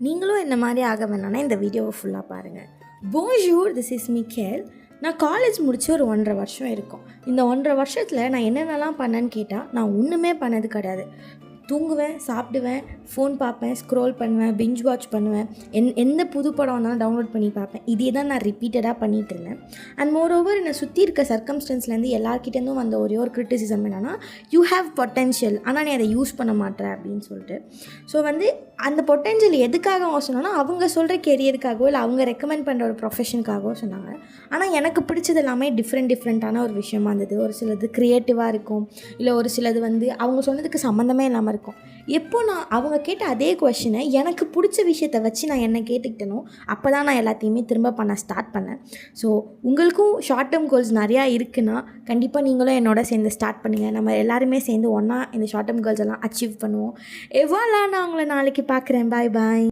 நீங்களும் என்ன மாதிரி ஆக வேணான்னா இந்த வீடியோவை ஃபுல்லாக பாருங்கள். Bonjour, this is Michael. நான் காலேஜ் முடித்து ஒரு 1.5 வருஷம் இருக்கும். இந்த 1.5 வருஷத்தில் நான் என்னென்னலாம் பண்ணேன்னு கேட்டால் நான் ஒன்றுமே பண்ணது கிடையாது. தூங்குவேன், சாப்பிடுவேன், ஃபோன் பார்ப்பேன், ஸ்க்ரோல் பண்ணுவேன், பிஞ்ச் வாட்ச் பண்ணுவேன், எந்த புது படம் வந்தாலும் டவுன்லோட் பண்ணி பார்ப்பேன். இதே தான் நான் ரிப்பீட்டடாக பண்ணிகிட்டு இருந்தேன். அண்ட் மோரோவர் என்னை சுற்றி இருக்க சர்க்கம்ஸ்டன்ஸ்லேருந்து எல்லார்கிட்டேருந்தும் வந்த ஒரே ஒரு கிரிட்டிசிசம் என்னென்னா, யூ ஹேவ் பொட்டென்ஷியல், ஆனால் நீ அதை யூஸ் பண்ண மாட்டேற அப்படின்னு சொல்லிட்டு. ஸோ அந்த பொட்டென்ஷியல் எதுக்காக அவங்க சொன்னாங்கன்னா, அவங்க சொல்கிற கெரியருக்காகவோ இல்லை அவங்க ரெக்கமெண்ட் பண்ணுற ஒரு ப்ரொஃபஷனுக்காகவோ சொன்னாங்க. ஆனால் எனக்கு பிடிச்சது எல்லாமே டிஃப்ரெண்ட்டான ஒரு விஷயமா இருந்தது. ஒரு சிலது க்ரியேட்டிவாக இருக்கும், இல்லை ஒரு சிலது அவங்க சொன்னதுக்கு சம்மந்தமே இல்லாமல் இருக்கும். எப்போ நான் அவங்க கேட்ட அதே கொஷினை எனக்கு பிடிச்ச விஷயத்தை வச்சு நான் என்ன கேட்டுக்கிட்டேனோ அப்போ தான் நான் எல்லாத்தையுமே திரும்ப பண்ண ஸ்டார்ட் பண்ணேன். ஸோ உங்களுக்கும் ஷார்ட் டேர்ம் கோல்ஸ் நிறையா இருக்குன்னா கண்டிப்பாக நீங்களும் என்னோட சேர்ந்து ஸ்டார்ட் பண்ணுங்கள். நம்ம எல்லாருமே சேர்ந்து ஒன்றா இந்த ஷார்ட் டேர்ம் கோல்ஸ் எல்லாம் அச்சீவ் பண்ணுவோம். எவ்வாறு நான் உங்களை நாளைக்கு பார்க்குறேன். பாய் பாய்.